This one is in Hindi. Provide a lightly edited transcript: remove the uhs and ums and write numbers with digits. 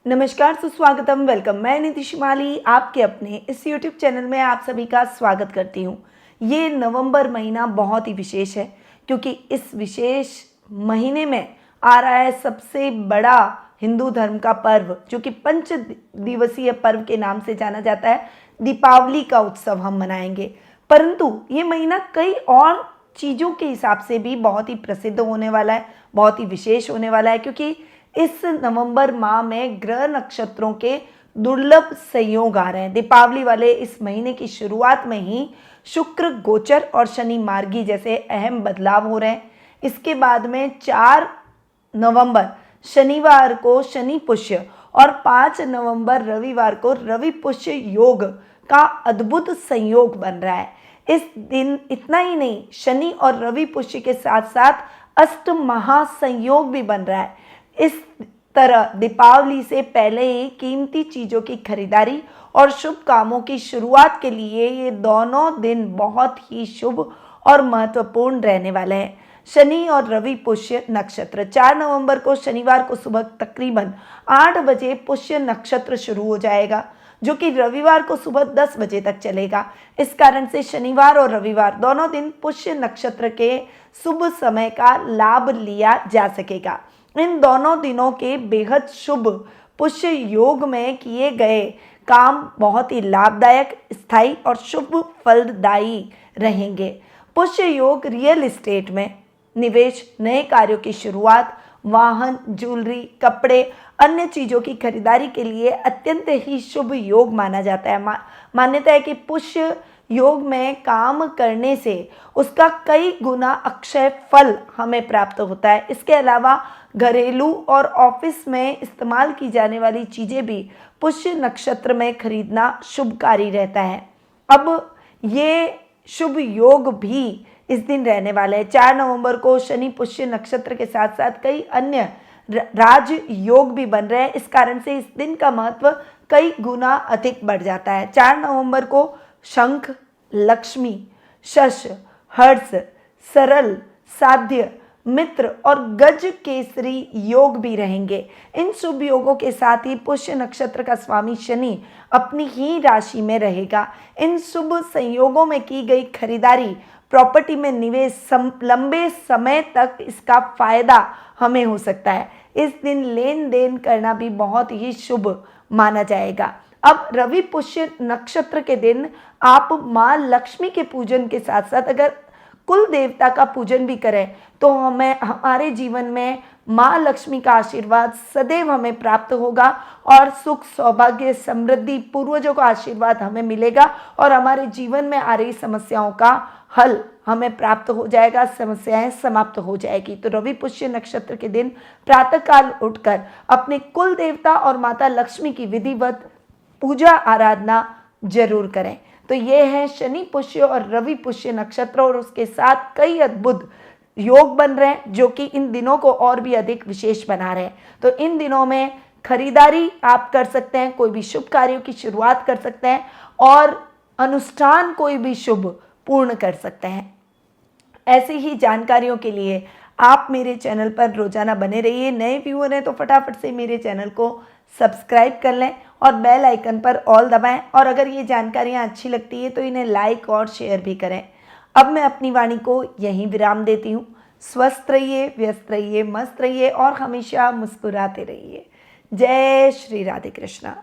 नमस्कार, सुस्वागतम, वेलकम। मैं नीति शिमाली आपके अपने इस YouTube चैनल में आप सभी का स्वागत करती हूँ। ये नवंबर महीना बहुत ही विशेष है क्योंकि इस विशेष महीने में आ रहा है सबसे बड़ा हिंदू धर्म का पर्व, जो कि पंच दिवसीय पर्व के नाम से जाना जाता है। दीपावली का उत्सव हम मनाएंगे, परंतु ये महीना कई और चीज़ों के हिसाब से भी बहुत ही प्रसिद्ध होने वाला है, बहुत ही विशेष होने वाला है, क्योंकि इस नवंबर माह में ग्रह नक्षत्रों के दुर्लभ संयोग आ रहे हैं। दीपावली वाले इस महीने की शुरुआत में ही शुक्र गोचर और शनि मार्गी जैसे अहम बदलाव हो रहे हैं। इसके बाद में 4 नवंबर शनिवार को शनि पुष्य और 5 नवंबर रविवार को रवि पुष्य योग का अद्भुत संयोग बन रहा है। इस दिन इतना ही नहीं, शनि और रवि पुष्य के साथ साथ अष्ट महासंयोग भी बन रहा है। इस तरह दीपावली से पहले ही कीमती चीज़ों की खरीदारी और शुभ कामों की शुरुआत के लिए ये दोनों दिन बहुत ही शुभ और महत्वपूर्ण रहने वाले हैं। शनि और रवि पुष्य नक्षत्र 4 नवंबर को शनिवार को सुबह तकरीबन 8 बजे पुष्य नक्षत्र शुरू हो जाएगा, जो कि रविवार को सुबह 10 बजे तक चलेगा। इस कारण से शनिवार और रविवार दोनों दिन पुष्य नक्षत्र के शुभ समय का लाभ लिया जा सकेगा। इन दोनों दिनों के बेहद शुभ पुष्य योग में किए गए काम बहुत ही लाभदायक, स्थायी और शुभ फलदायी रहेंगे। पुष्य योग रियल एस्टेट में निवेश, नए कार्यों की शुरुआत, वाहन, ज्वेलरी, कपड़े, अन्य चीज़ों की खरीदारी के लिए अत्यंत ही शुभ योग माना जाता है। मान्यता है कि पुष्य योग में काम करने से उसका कई गुना अक्षय फल हमें प्राप्त होता है। इसके अलावा घरेलू और ऑफिस में इस्तेमाल की जाने वाली चीज़ें भी पुष्य नक्षत्र में खरीदना शुभकारी रहता है। अब ये शुभ योग भी इस दिन रहने वाले हैं। 4 नवंबर को शनि पुष्य नक्षत्र के साथ साथ कई अन्य राज योग भी बन रहे हैं। इस कारण से इस दिन का महत्व कई गुना अधिक बढ़ जाता है। 4 नवंबर को शंख, लक्ष्मी, शश, हर्ष, सरल, साध्य, मित्र और गज केसरी योग भी रहेंगे। इन शुभ योगों के साथ ही पुष्य नक्षत्र का स्वामी शनि अपनी ही राशि में रहेगा। इन शुभ संयोगों में की गई खरीदारी, प्रॉपर्टी में निवेश, लंबे समय तक इसका फायदा हमें हो सकता है। इस दिन लेन देन करना भी बहुत ही शुभ माना जाएगा। अब रवि पुष्य नक्षत्र के दिन आप माँ लक्ष्मी के पूजन के साथ साथ अगर कुल देवता का पूजन भी करें तो हमारे जीवन में माँ लक्ष्मी का आशीर्वाद सदैव हमें प्राप्त होगा और सुख, सौभाग्य, समृद्धि, पूर्वजों का आशीर्वाद हमें मिलेगा और हमारे जीवन में आ रही समस्याओं का हल हमें प्राप्त हो जाएगा, समस्याएं समाप्त हो जाएगी। तो रवि पुष्य नक्षत्र के दिन प्रातःकाल उठकर अपने कुल देवता और माता लक्ष्मी की विधिवत पूजा आराधना जरूर करें। तो ये है शनि पुष्य और रवि पुष्य नक्षत्र और उसके साथ कई अद्भुत योग बन रहे हैं, जो कि इन दिनों को और भी अधिक विशेष बना रहे हैं। तो इन दिनों में खरीदारी आप कर सकते हैं, कोई भी शुभ कार्यों की शुरुआत कर सकते हैं और अनुष्ठान कोई भी शुभ पूर्ण कर सकते हैं। ऐसी ही जानकारियों के लिए आप मेरे चैनल पर रोजाना बने रहिए। नए व्यूअर हैं तो फटाफट से मेरे चैनल को सब्सक्राइब कर लें और बेल आइकन पर ऑल दबाएं। और अगर ये जानकारियाँ अच्छी लगती है तो इन्हें लाइक और शेयर भी करें। अब मैं अपनी वाणी को यहीं विराम देती हूँ। स्वस्थ रहिए, व्यस्त रहिए, मस्त रहिए और हमेशा मुस्कुराते रहिए। जय श्री राधे कृष्णा।